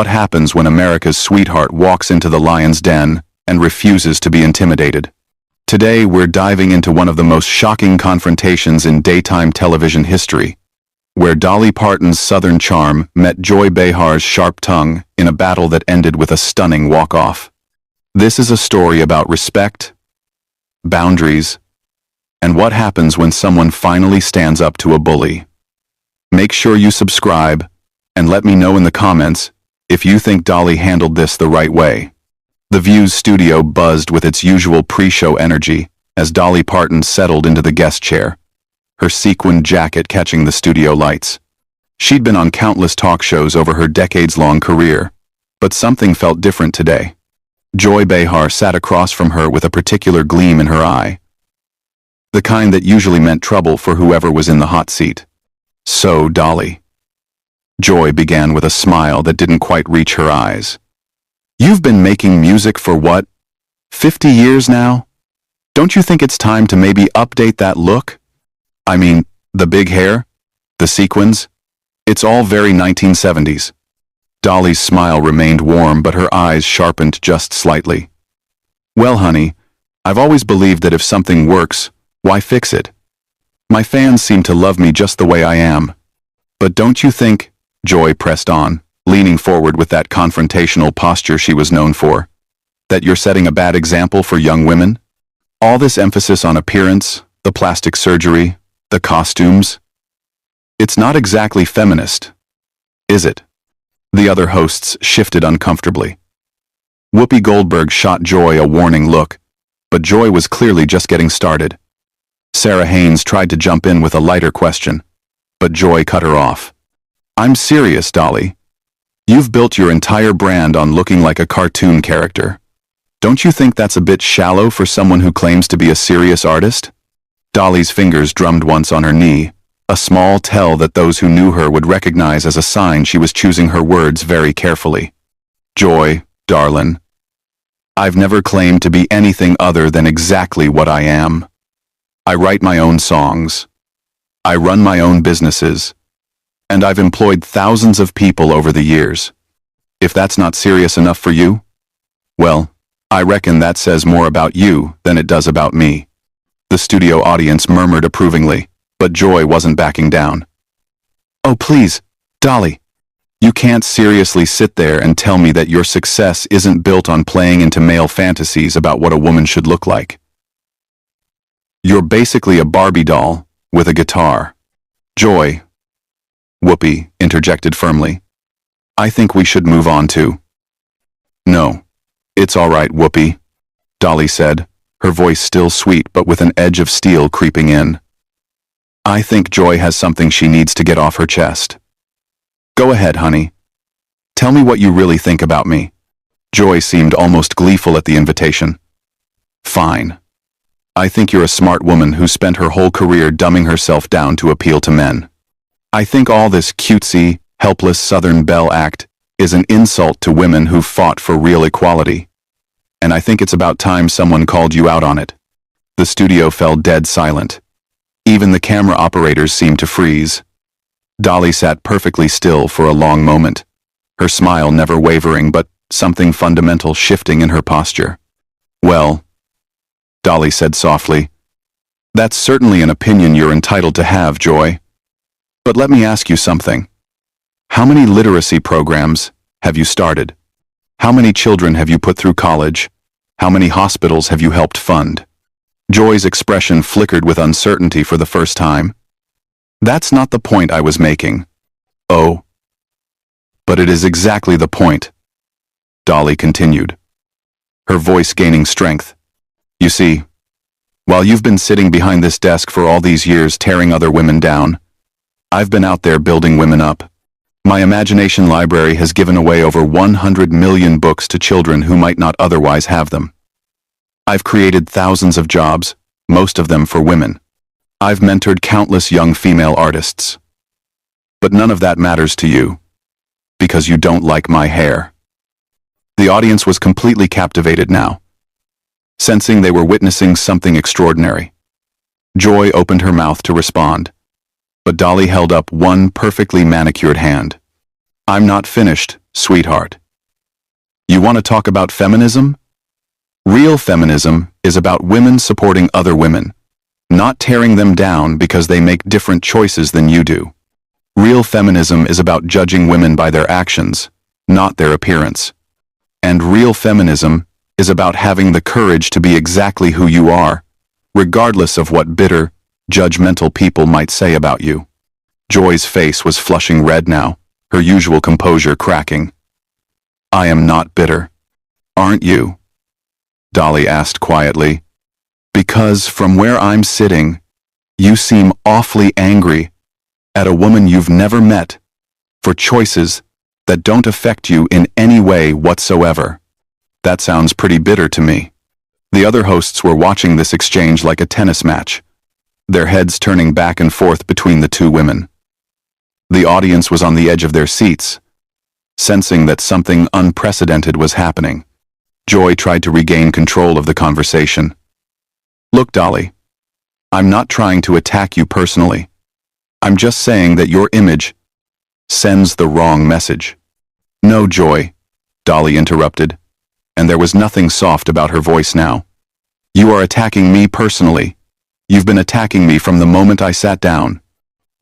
What happens when America's sweetheart walks into the lion's den and refuses to be intimidated? Today, we're diving into one of the most shocking confrontations in daytime television history, where Dolly Parton's southern charm met Joy Behar's sharp tongue in a battle that ended with a stunning walk-off. This is a story about respect, boundaries, and what happens when someone finally stands up to a bully. Make sure you subscribe, and let me know in the comments if you think Dolly handled this the right way. The View's studio buzzed with its usual pre-show energy as Dolly Parton settled into the guest chair, her sequined jacket catching the studio lights. She'd been on countless talk shows over her decades-long career, but something felt different today. Joy Behar sat across from her with a particular gleam in her eye, the kind that usually meant trouble for whoever was in the hot seat. "So, Dolly," Joy began with a smile that didn't quite reach her eyes. "You've been making music for what, 50 years now? Don't you think it's time to maybe update that look? I mean, the big hair, the sequins, it's all very 1970s. Dolly's smile remained warm, but her eyes sharpened just slightly. "Well, honey, I've always believed that if something works, why fix it? My fans seem to love me just the way I am. But don't you think," Joy pressed on, leaning forward with that confrontational posture she was known for, "that you're setting a bad example for young women? All this emphasis on appearance, the plastic surgery, the costumes. It's not exactly feminist, is it?" The other hosts shifted uncomfortably. Whoopi Goldberg shot Joy a warning look, but Joy was clearly just getting started. Sarah Haynes tried to jump in with a lighter question, but Joy cut her off. "I'm serious, Dolly. You've built your entire brand on looking like a cartoon character. Don't you think that's a bit shallow for someone who claims to be a serious artist?" Dolly's fingers drummed once on her knee, a small tell that those who knew her would recognize as a sign she was choosing her words very carefully. "Joy, darlin', I've never claimed to be anything other than exactly what I am. I write my own songs. I run my own businesses. And I've employed thousands of people over the years. If that's not serious enough for you, well, I reckon that says more about you than it does about me." The studio audience murmured approvingly, but Joy wasn't backing down. "Oh, please, Dolly, you can't seriously sit there and tell me that your success isn't built on playing into male fantasies about what a woman should look like. You're basically a Barbie doll with a guitar." "Joy," Whoopi interjected firmly, "I think we should move on to—" "No, it's all right, Whoopi," Dolly said, her voice still sweet but with an edge of steel creeping in. "I think Joy has something she needs to get off her chest. Go ahead, honey. Tell me what you really think about me." Joy seemed almost gleeful at the invitation. "Fine. I think you're a smart woman who spent her whole career dumbing herself down to appeal to men. I think all this cutesy, helpless Southern belle act is an insult to women who've fought for real equality. And I think it's about time someone called you out on it." The studio fell dead silent. Even the camera operators seemed to freeze. Dolly sat perfectly still for a long moment, her smile never wavering but something fundamental shifting in her posture. "Well," Dolly said softly, "that's certainly an opinion you're entitled to have, Joy. But let me ask you something. How many literacy programs have you started? How many children have you put through college? How many hospitals have you helped fund?" Joy's expression flickered with uncertainty for the first time. "That's not the point I was making." "Oh. But it is exactly the point," Dolly continued, her voice gaining strength. "You see, while you've been sitting behind this desk for all these years tearing other women down, I've been out there building women up. My imagination library has given away over 100 million books to children who might not otherwise have them. I've created thousands of jobs, most of them for women. I've mentored countless young female artists. But none of that matters to you, because you don't like my hair." The audience was completely captivated now, sensing they were witnessing something extraordinary. Joy opened her mouth to respond, but Dolly held up one perfectly manicured hand. "I'm not finished," sweetheart. You want to talk about feminism? Real feminism is about women supporting other women, not tearing them down because they make different choices than you do. Real feminism is about judging women by their actions, not their appearance. And real feminism is about having the courage to be exactly who you are, regardless of what bitter, judgmental people might say about you. Joy's face was flushing red now, her usual composure cracking. I am not bitter. Aren't you? Dolly asked quietly. Because from where I'm sitting, you seem awfully angry at a woman you've never met for choices that don't affect you in any way whatsoever. That sounds pretty bitter to me. The other hosts were watching this exchange like a tennis match, their heads turning back and forth between the two women. The audience was on the edge of their seats, sensing that something unprecedented was happening. Joy tried to regain control of the conversation. Look, Dolly, I'm not trying to attack you personally. I'm just saying that your image sends the wrong message. No, Joy, Dolly interrupted, and there was nothing soft about her voice now. You are attacking me personally. You've been attacking me from the moment I sat down.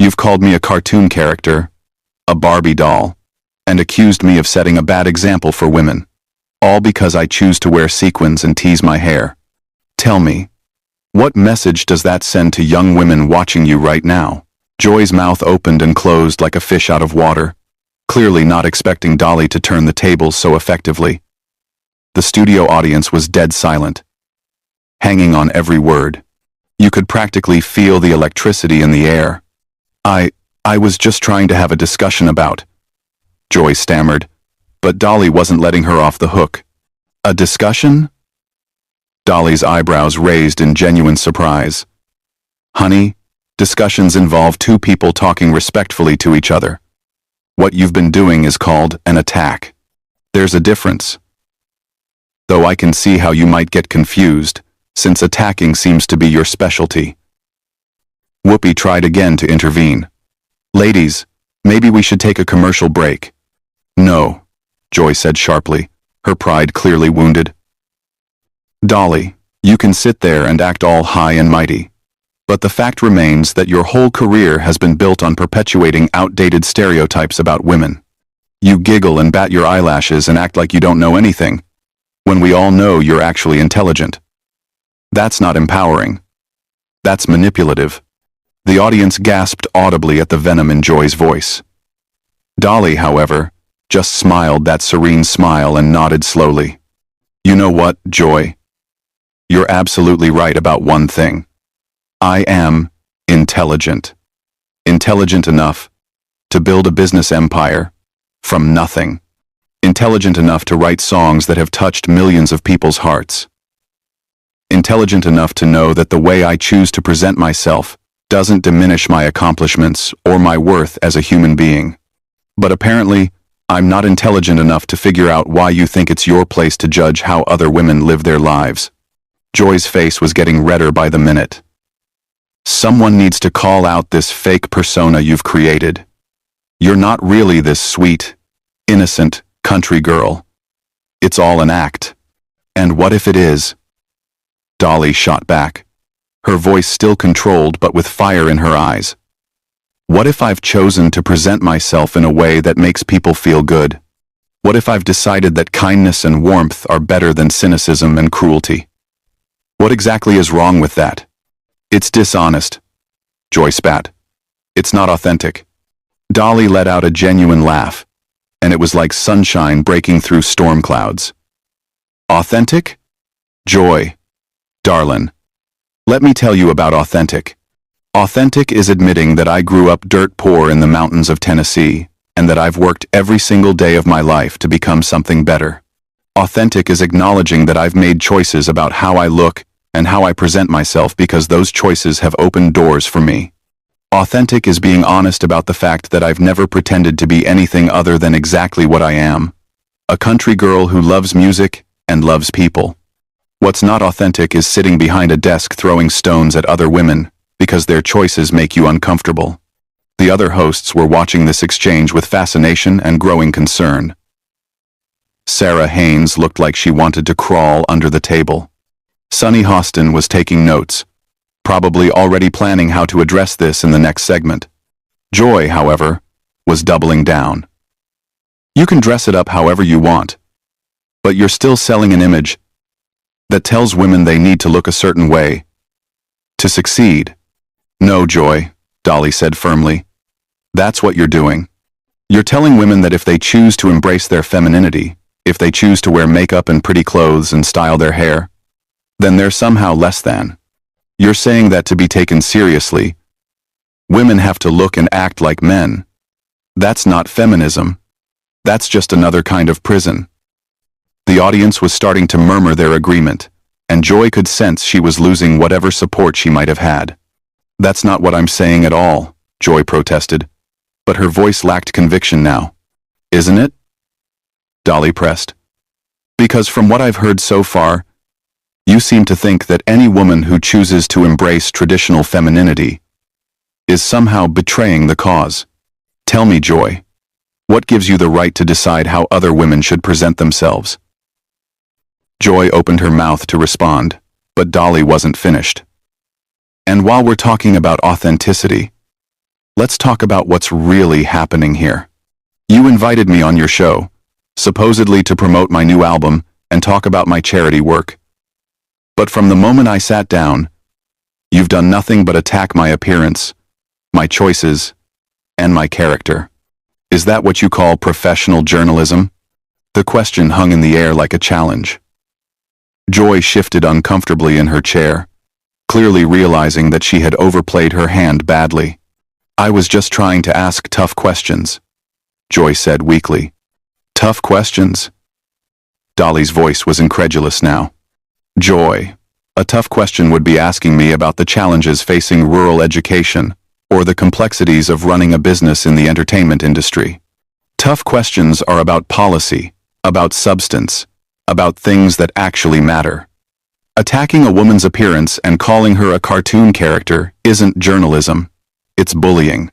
You've called me a cartoon character, a Barbie doll, and accused me of setting a bad example for women, all because I choose to wear sequins and tease my hair. Tell me, what message does that send to young women watching you right now? Joy's mouth opened and closed like a fish out of water, clearly not expecting Dolly to turn the tables so effectively. The studio audience was dead silent, hanging on every word. You could practically feel the electricity in the air. I was just trying to have a discussion about, Joy stammered, but Dolly wasn't letting her off the hook. A discussion? Dolly's eyebrows raised in genuine surprise. Honey, discussions involve two people talking respectfully to each other. What you've been doing is called an attack. There's a difference. Though I can see how you might get confused, since attacking seems to be your specialty. Whoopi tried again to intervene. Ladies, maybe we should take a commercial break. No, Joy said sharply, her pride clearly wounded. Dolly, you can sit there and act all high and mighty. But the fact remains that your whole career has been built on perpetuating outdated stereotypes about women. You giggle and bat your eyelashes and act like you don't know anything, when we all know you're actually intelligent. That's not empowering. That's manipulative. The audience gasped audibly at the venom in Joy's voice. Dolly, however, just smiled that serene smile and nodded slowly. You know what, Joy? You're absolutely right about one thing. I am intelligent. Intelligent enough to build a business empire from nothing. Intelligent enough to write songs that have touched millions of people's hearts. Intelligent enough to know that the way I choose to present myself doesn't diminish my accomplishments or my worth as a human being. But apparently, I'm not intelligent enough to figure out why you think it's your place to judge how other women live their lives. Joy's face was getting redder by the minute. Someone needs to call out this fake persona you've created. You're not really this sweet, innocent country girl. It's all an act. And what if it is? Dolly shot back, her voice still controlled but with fire in her eyes. What if I've chosen to present myself in a way that makes people feel good? What if I've decided that kindness and warmth are better than cynicism and cruelty? What exactly is wrong with that? It's dishonest, Joy spat. It's not authentic. Dolly let out a genuine laugh, and it was like sunshine breaking through storm clouds. Authentic? Joy, darlin', let me tell you about authentic. Authentic is admitting that I grew up dirt poor in the mountains of Tennessee, and that I've worked every single day of my life to become something better. Authentic is acknowledging that I've made choices about how I look and how I present myself because those choices have opened doors for me. Authentic is being honest about the fact that I've never pretended to be anything other than exactly what I am. A country girl who loves music and loves people. What's not authentic is sitting behind a desk throwing stones at other women because their choices make you uncomfortable. The other hosts were watching this exchange with fascination and growing concern. Sarah Haynes looked like she wanted to crawl under the table. Sunny Hostin was taking notes, probably already planning how to address this in the next segment. Joy, however, was doubling down. You can dress it up however you want, but you're still selling an image that tells women they need to look a certain way to succeed. No, Joy, Dolly said firmly. That's what you're doing. You're telling women that if they choose to embrace their femininity, if they choose to wear makeup and pretty clothes and style their hair, then they're somehow less than. You're saying that to be taken seriously, women have to look and act like men. That's not feminism. That's just another kind of prison. The audience was starting to murmur their agreement, and Joy could sense she was losing whatever support she might have had. That's not what I'm saying at all, Joy protested, but her voice lacked conviction now. Isn't it? Dolly pressed. Because from what I've heard so far, you seem to think that any woman who chooses to embrace traditional femininity is somehow betraying the cause. Tell me, Joy, what gives you the right to decide how other women should present themselves? Joy opened her mouth to respond, but Dolly wasn't finished. And while we're talking about authenticity, let's talk about what's really happening here. You invited me on your show, supposedly to promote my new album and talk about my charity work. But from the moment I sat down, you've done nothing but attack my appearance, my choices, and my character. Is that what you call professional journalism? The question hung in the air like a challenge. Joy shifted uncomfortably in her chair, clearly realizing that she had overplayed her hand badly. I was just trying to ask tough questions, Joy said weakly. Tough questions? Dolly's voice was incredulous now. Joy, a tough question would be asking me about the challenges facing rural education or the complexities of running a business in the entertainment industry. Tough questions are about policy, about substance, about things that actually matter. Attacking a woman's appearance and calling her a cartoon character isn't journalism. It's bullying.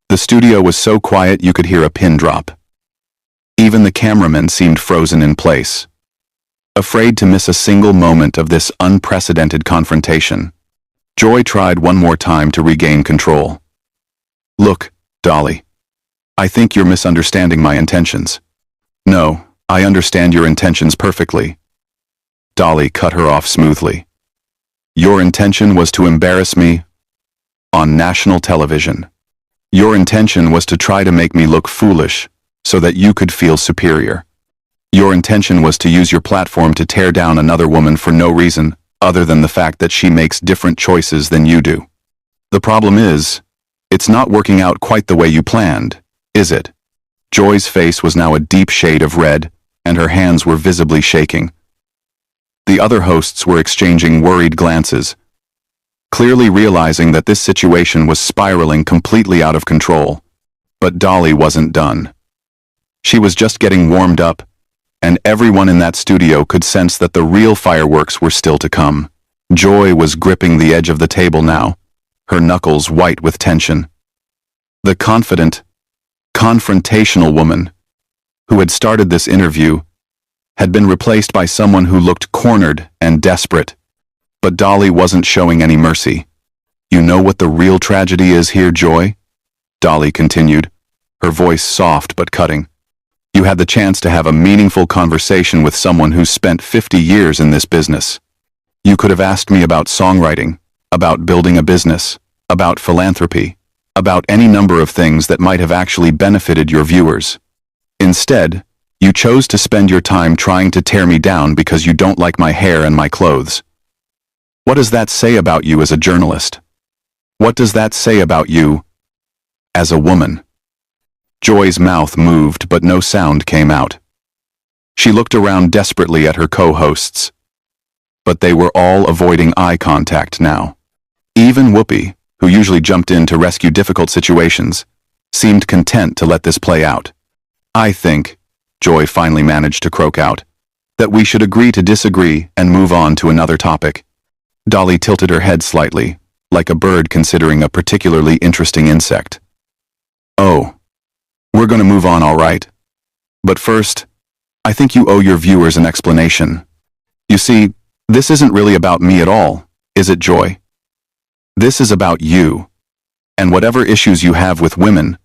The studio was so quiet you could hear a pin drop. Even the cameramen seemed frozen in place, afraid to miss a single moment of this unprecedented confrontation. Joy tried one more time to regain control. Look, Dolly, I think you're misunderstanding my intentions. No, I understand your intentions perfectly. Dolly cut her off smoothly. Your intention was to embarrass me on national television. Your intention was to try to make me look foolish so that you could feel superior. Your intention was to use your platform to tear down another woman for no reason other than the fact that she makes different choices than you do. The problem is, it's not working out quite the way you planned, is it? Joy's face was now a deep shade of red, and her hands were visibly shaking. The other hosts were exchanging worried glances, clearly realizing that this situation was spiraling completely out of control. But Dolly wasn't done. She was just getting warmed up, and everyone in that studio could sense that the real fireworks were still to come. Joy was gripping the edge of the table now, her knuckles white with tension. The confident, confrontational woman who had started this interview had been replaced by someone who looked cornered and desperate. But Dolly wasn't showing any mercy. You know what the real tragedy is here, Joy? Dolly continued, her voice soft but cutting. You had the chance to have a meaningful conversation with someone who's spent 50 years in this business. You could have asked me about songwriting, about building a business, about philanthropy, about any number of things that might have actually benefited your viewers. Instead, you chose to spend your time trying to tear me down because you don't like my hair and my clothes. What does that say about you as a journalist? What does that say about you as a woman? Joy's mouth moved, but no sound came out. She looked around desperately at her co-hosts, but they were all avoiding eye contact now. Even Whoopi, who usually jumped in to rescue difficult situations, seemed content to let this play out. I think, Joy finally managed to croak out, that we should agree to disagree and move on to another topic. Dolly tilted her head slightly, like a bird considering a particularly interesting insect. Oh, we're going to move on, all right. But first, I think you owe your viewers an explanation. You see, this isn't really about me at all, is it, Joy? This is about you, and whatever issues you have with women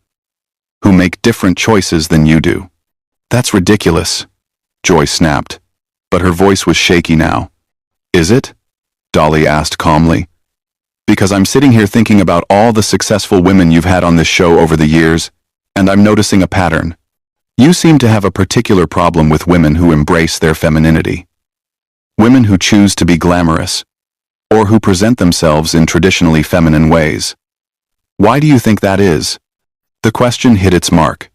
who make different choices than you do. That's ridiculous, Joy snapped, but her voice was shaky now. Is it? Dolly asked calmly. Because I'm sitting here thinking about all the successful women you've had on this show over the years, and I'm noticing a pattern. You seem to have a particular problem with women who embrace their femininity. Women who choose to be glamorous, or who present themselves in traditionally feminine ways. Why do you think that is? The question hit its mark.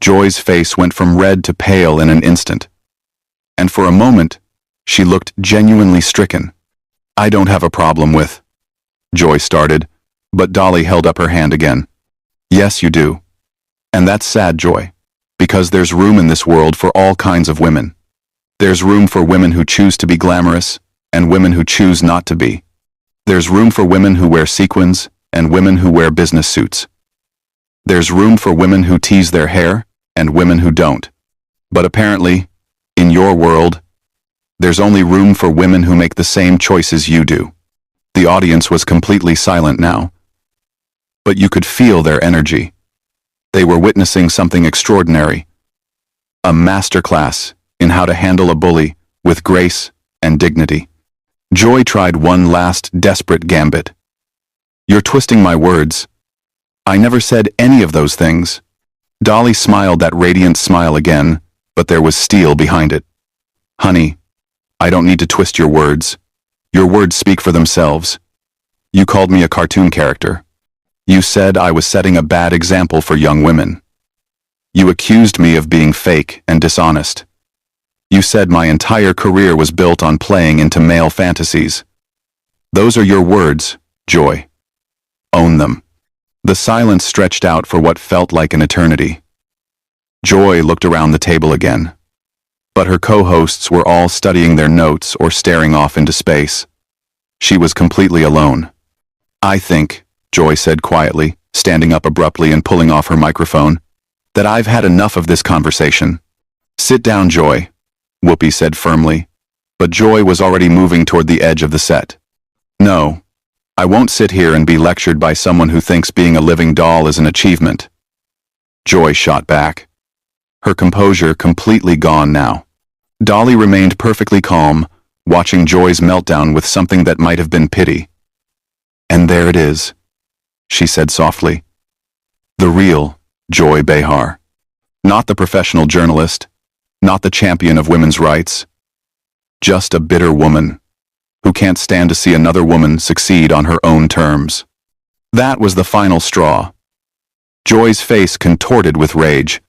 Joy's face went from red to pale in an instant, and for a moment, she looked genuinely stricken. I don't have a problem with, Joy started, but Dolly held up her hand again. Yes, you do. And that's sad, Joy, because there's room in this world for all kinds of women. There's room for women who choose to be glamorous, and women who choose not to be. There's room for women who wear sequins, and women who wear business suits. There's room for women who tease their hair, and women who don't. But apparently, in your world, there's only room for women who make the same choices you do. The audience was completely silent now, but you could feel their energy. They were witnessing something extraordinary. A masterclass in how to handle a bully with grace and dignity. Joy tried one last desperate gambit. You're twisting my words. I never said any of those things. Dolly smiled that radiant smile again, but there was steel behind it. Honey, I don't need to twist your words. Your words speak for themselves. You called me a cartoon character. You said I was setting a bad example for young women. You accused me of being fake and dishonest. You said my entire career was built on playing into male fantasies. Those are your words, Joy. Own them. The silence stretched out for what felt like an eternity. Joy looked around the table again, but her co-hosts were all studying their notes or staring off into space. She was completely alone. I think, Joy said quietly, standing up abruptly and pulling off her microphone, that I've had enough of this conversation. Sit down, Joy, Whoopi said firmly, but Joy was already moving toward the edge of the set. No, I won't sit here and be lectured by someone who thinks being a living doll is an achievement. Joy shot back, her composure completely gone now. Dolly remained perfectly calm, watching Joy's meltdown with something that might have been pity. And there it is, she said softly. The real Joy Behar. Not the professional journalist, not the champion of women's rights. Just a bitter woman who can't stand to see another woman succeed on her own terms. That was the final straw. Joy's face contorted with rage.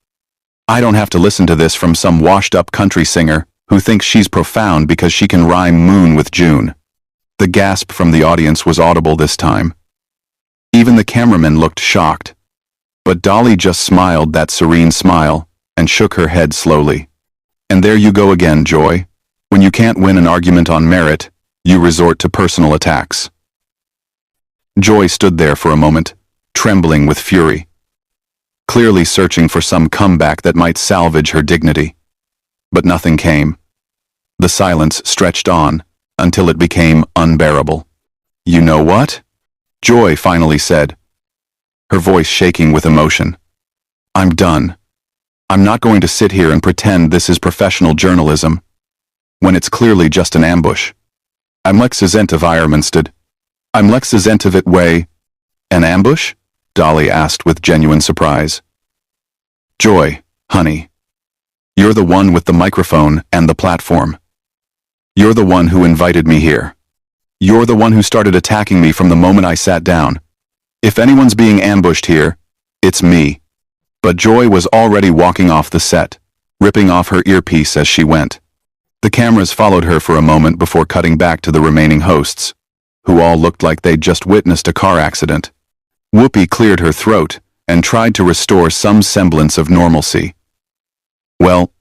I don't have to listen to this from some washed-up country singer who thinks she's profound because she can rhyme moon with June. The gasp from the audience was audible this time. Even the cameraman looked shocked, but Dolly just smiled that serene smile and shook her head slowly. And there you go again, Joy. When you can't win an argument on merit, you resort to personal attacks. Joy stood there for a moment, trembling with fury, clearly searching for some comeback that might salvage her dignity. But nothing came. The silence stretched on until it became unbearable. You know what? Joy finally said, her voice shaking with emotion. I'm done. I'm not going to sit here and pretend this is professional journalism, when it's clearly just an ambush. I'm Lexizent of it way. An ambush? Dolly asked with genuine surprise. Joy, honey. You're the one with the microphone and the platform. You're the one who invited me here. You're the one who started attacking me from the moment I sat down. If anyone's being ambushed here, it's me. But Joy was already walking off the set, ripping off her earpiece as she went. The cameras followed her for a moment before cutting back to the remaining hosts, who all looked like they'd just witnessed a car accident. Whoopi cleared her throat and tried to restore some semblance of normalcy. Well,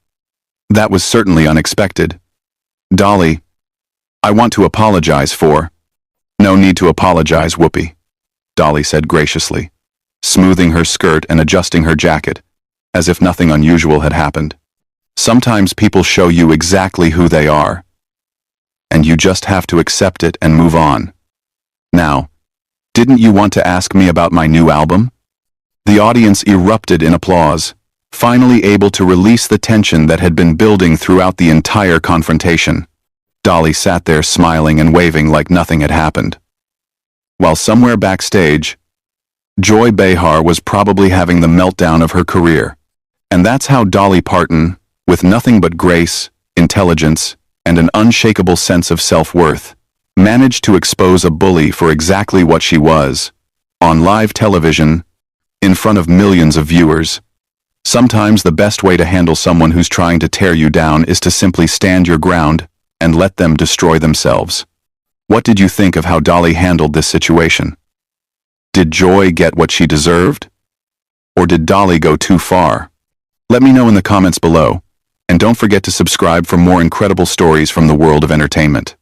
that was certainly unexpected. Dolly, I want to apologize for— No need to apologize, Whoopi, Dolly said graciously, smoothing her skirt and adjusting her jacket, as if nothing unusual had happened. Sometimes people show you exactly who they are, and you just have to accept it and move on. Now, didn't you want to ask me about my new album? The audience erupted in applause, finally able to release the tension that had been building throughout the entire confrontation. Dolly sat there smiling and waving like nothing had happened. While somewhere backstage, Joy Behar was probably having the meltdown of her career. And that's how Dolly Parton, with nothing but grace, intelligence, and an unshakable sense of self-worth, managed to expose a bully for exactly what she was, on live television, in front of millions of viewers. Sometimes the best way to handle someone who's trying to tear you down is to simply stand your ground and let them destroy themselves. What did you think of how Dolly handled this situation? Did Joy get what she deserved? Or did Dolly go too far? Let me know in the comments below, and don't forget to subscribe for more incredible stories from the world of entertainment.